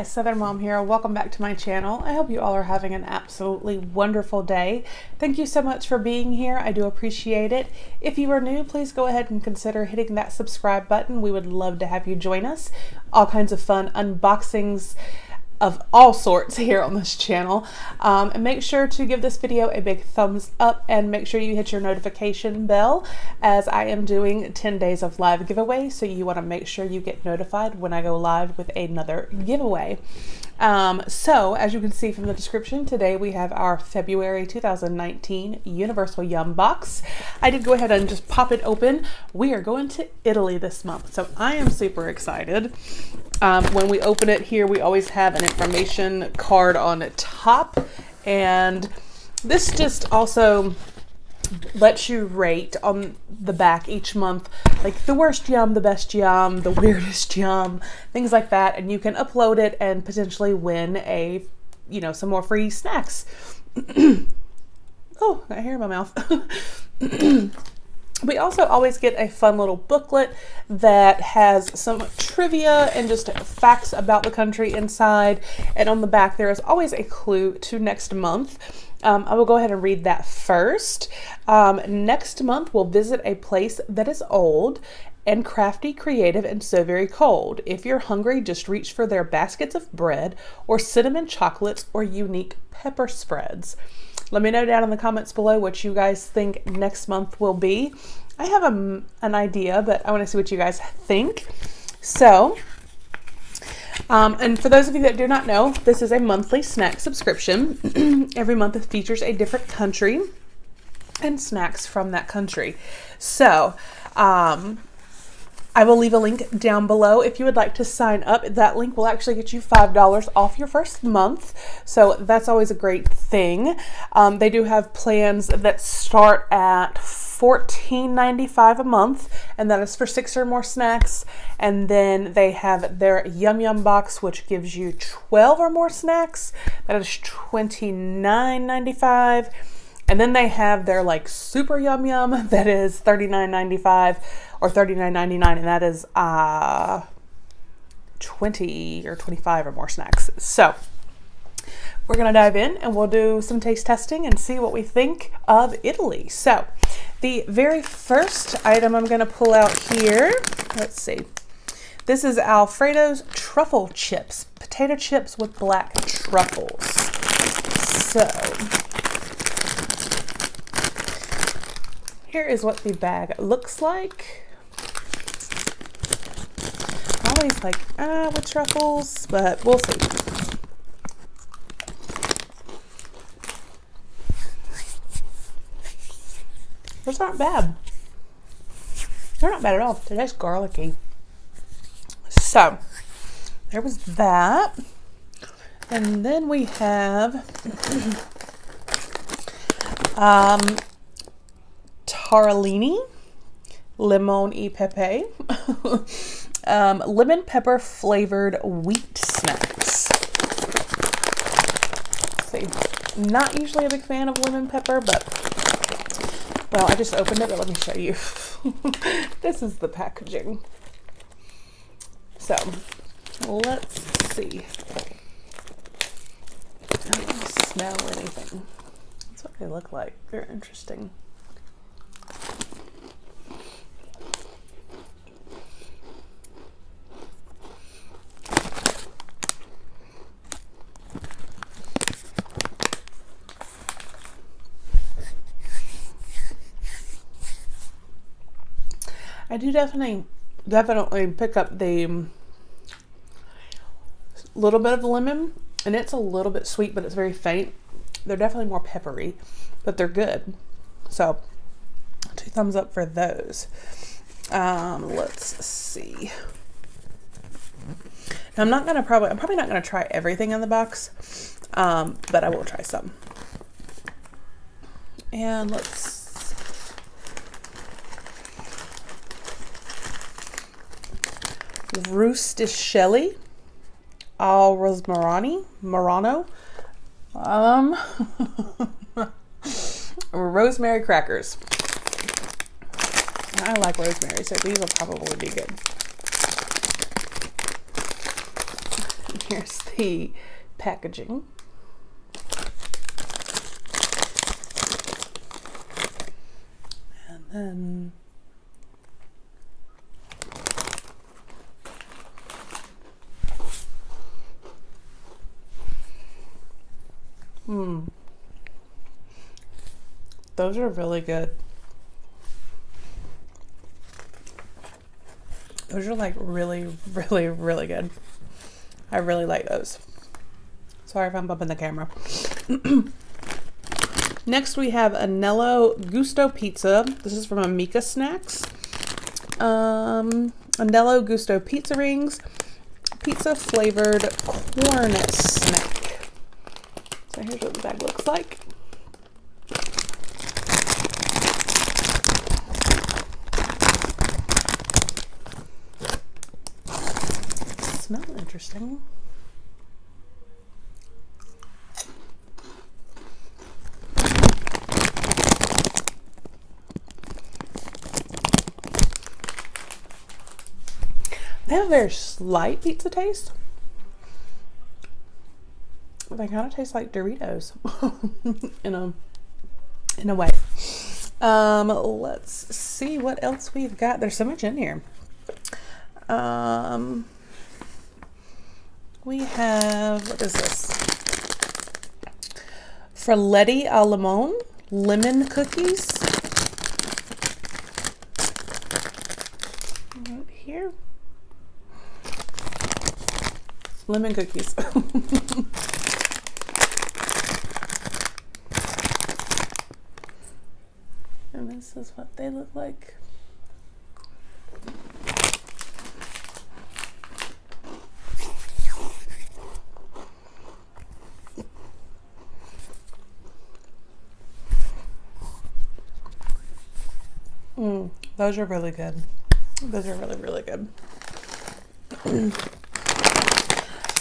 Southern Mom here. Welcome back to my channel. I hope you all are having an absolutely wonderful day. Thank you so much for being here. I do appreciate it. If you are new, please go ahead and consider hitting that subscribe button. We would love to have you join us. All kinds of fun unboxings of all sorts here on this channel. And make sure to give this video a big thumbs up and make sure you hit your notification bell, as I am doing 10 days of live giveaway. So you want to make sure you get notified when I go live with another giveaway. So as you can see from the description, today we have our February 2019 Universal Yum box. I did go ahead and just pop it open. We are going to Italy this month, so I am super excited. When we open it here, we always have an information card on the top, and this just also lets you rate on the back each month, like the worst yum, the best yum, the weirdest yum, things like that, and you can upload it and potentially win some more free snacks. Oh, got hair in my mouth. We also always get a fun little booklet that has some trivia and just facts about the country inside. And on the back, there is always a clue to next month. I will go ahead and read that first. Next month, we'll visit a place that is old and crafty, creative, and so very cold. If you're hungry, just reach for their baskets of bread or cinnamon chocolates or unique pepper spreads. Let me know down in the comments below what you guys think next month will be. I have an idea, but I want to see what you guys think. So, and for those of you that do not know, this is a monthly snack subscription. Every month it features a different country and snacks from that country. So, I will leave a link down below if you would like to sign up. That link will actually get you $5 off your first month. So that's always a great thing. They do have plans that start at $14.95 a month, and that is for 6 or more snacks. And then they have their Yum Yum box, which gives you 12 or more snacks. That is $29.95. And then they have their super yum yum that is $39.95 or $39.99, and that is 20 or 25 or more snacks. So we're gonna dive in and we'll do some taste testing and see what we think of Italy. So the very first item I'm gonna pull out here, let's see. This is Alfredo's truffle chips, potato chips with black truffles. So here is what the bag looks like. Always with truffles, but we'll see. Those aren't bad. They're not bad at all. They're just garlicky. So there was that. And then we have Taralini, limon e pepe, lemon pepper flavored wheat snacks. Let's see, not usually a big fan of lemon pepper, but well, I just opened it, but let me show you. This is the packaging. So let's see. I don't smell anything. That's what they look like. They're interesting. I do definitely pick up the little bit of lemon, and it's a little bit sweet, but it's very faint. They're definitely more peppery, but they're good. So 2 thumbs up for those. Let's see. Now I'm probably not gonna try everything in the box, but I will try some. And let's Rustichelli al Marano. Rosemary crackers. I like rosemary, so these will probably be good. Here's the packaging. And then those are really good. Those are like really, really, really good. I really like those. Sorry if I'm bumping the camera. Next we have Anello Gusto Pizza. This is from Amica Snacks. Anello Gusto Pizza Rings. Pizza flavored corn snack. So here's what the bag looks like. Smell interesting. They have a very slight pizza taste. They kind of taste like Doritos in a way. Let's see what else we've got. There's so much in here. We have, what is this? Freletti al limone, lemon cookies. Right here. Lemon cookies. And this is what they look like. Those are really good. Those are really, really good.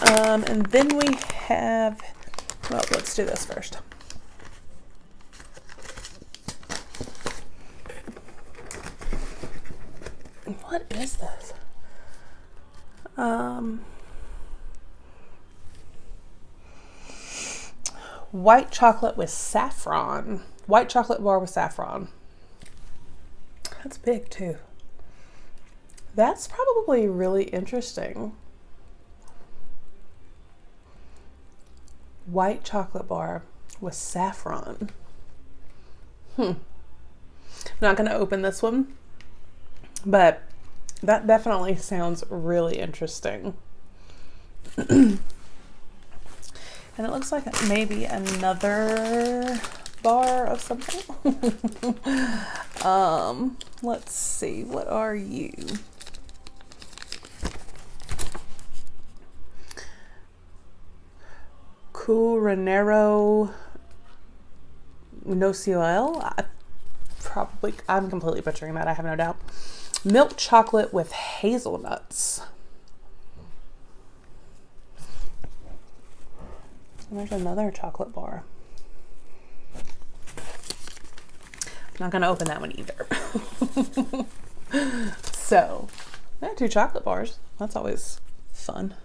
And then we have, well, let's do this first. What is this? White chocolate with saffron. White chocolate bar with saffron. That's big too. That's probably really interesting. White chocolate bar with saffron. I'm not going to open this one, but that definitely sounds really interesting. And it looks like maybe another bar of something. Let's see, what are you? Curanero Nocioel. I'm completely butchering that, I have no doubt. Milk chocolate with hazelnuts. And there's another chocolate bar. I'm not going to open that one either. So, yeah, 2 chocolate bars. That's always fun.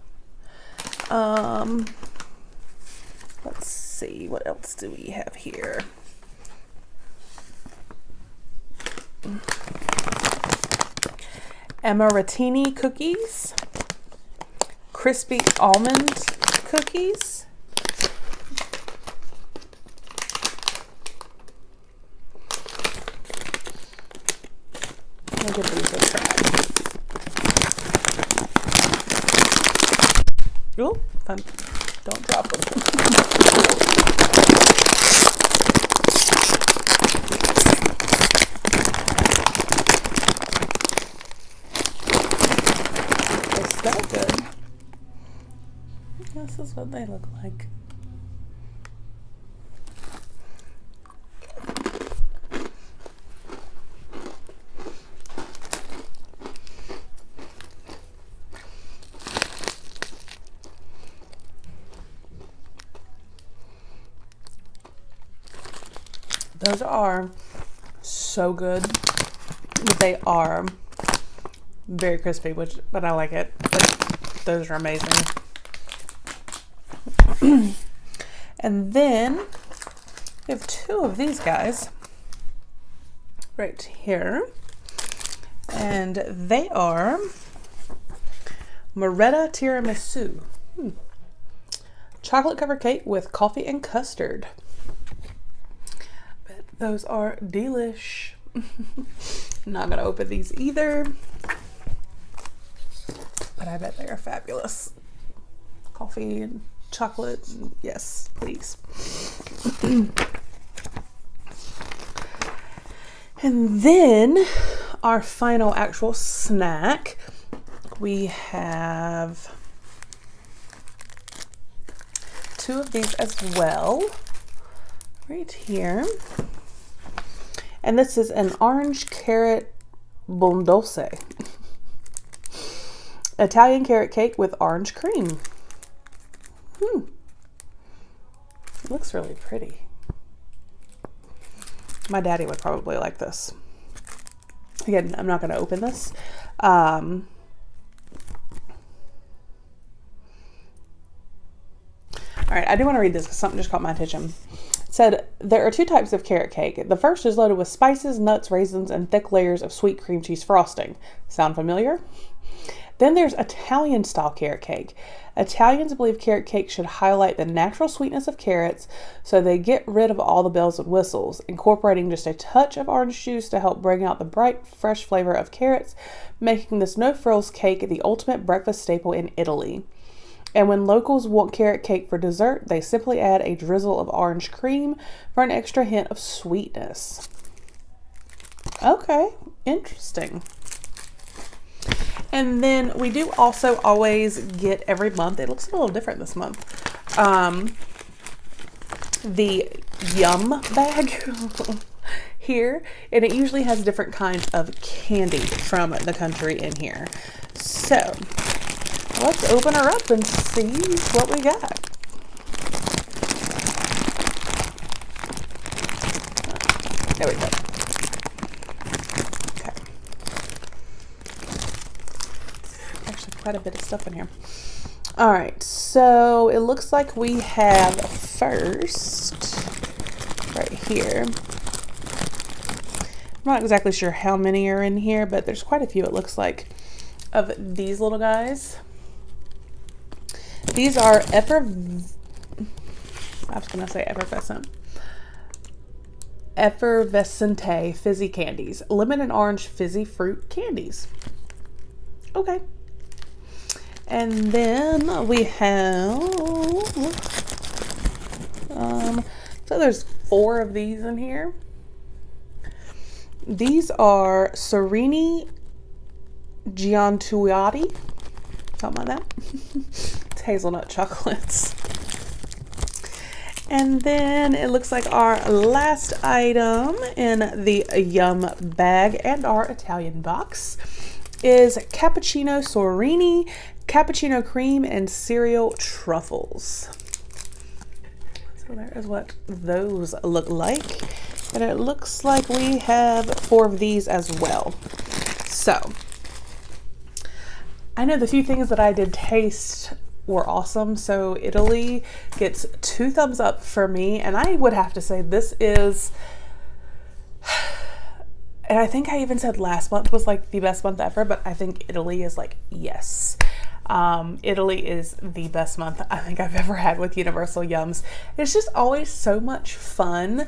Let's see, what else do we have here? Amaretini cookies, crispy almond cookies, I'll give these a try. Oh, fun. Don't drop them. They smell good. This is what they look like. Those are so good. They are very crispy, but I like it. Those are amazing. And then we have two of these guys right here. And they are Moretta Tiramisu. Chocolate covered cake with coffee and custard. But those are delish. Not gonna open these either, but I bet they are fabulous. Coffee and chocolate, yes, please. And then our final actual snack, we have two of these as well, right here. And this is an orange carrot buon dolce. Italian carrot cake with orange cream. It looks really pretty. My daddy would probably like this. Again, I'm not going to open this. All right, I do want to read this because something just caught my attention. It said, there are two types of carrot cake. The first is loaded with spices, nuts, raisins, and thick layers of sweet cream cheese frosting. Sound familiar? Then there's Italian-style carrot cake. Italians believe carrot cake should highlight the natural sweetness of carrots, so they get rid of all the bells and whistles, incorporating just a touch of orange juice to help bring out the bright, fresh flavor of carrots, making this no-frills cake the ultimate breakfast staple in Italy. And when locals want carrot cake for dessert, they simply add a drizzle of orange cream for an extra hint of sweetness. Okay, interesting. And then we do also always get every month, it looks a little different this month, the Yum bag here. And it usually has different kinds of candy from the country in here. So let's open her up and see what we got. There we go. Okay. Actually, quite a bit of stuff in here. All right, so it looks like we have first, right here. I'm not exactly sure how many are in here, but there's quite a few, it looks like, of these little guys. These are effervescente fizzy candies. Lemon and orange fizzy fruit candies. Okay. And then we have, so there's 4 of these in here. These are Serini Giantuati, something like that. It's hazelnut chocolates. And then it looks like our last item in the Yum bag and our Italian box is Cappuccino Sorini, Cappuccino Cream, and Cereal Truffles. So there is what those look like. And it looks like we have 4 of these as well. So I know the few things that I did taste were awesome. So Italy gets 2 thumbs up for me. And I would have to say this is, and I think I even said last month was like the best month ever, but I think Italy is like, yes. Italy is the best month I think I've ever had with Universal Yums. It's just always so much fun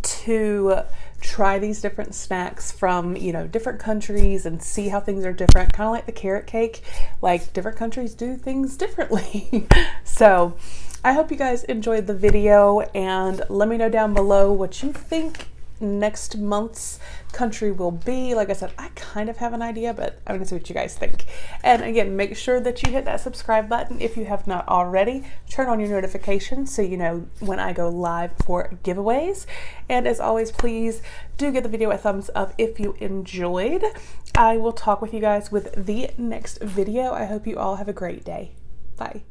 to try these different snacks from, you know, different countries and see how things are different, kind of like the carrot cake. Like, different countries do things differently. So I hope you guys enjoyed the video, and let me know down below what you think next month's country will be. Like I said, I kind of have an idea, but I'm gonna see what you guys think. And again, make sure that you hit that subscribe button if you have not already. Turn on your notifications so you know when I go live for giveaways. And as always, please do give the video a thumbs up if you enjoyed. I will talk with you guys with the next video. I hope you all have a great day. Bye.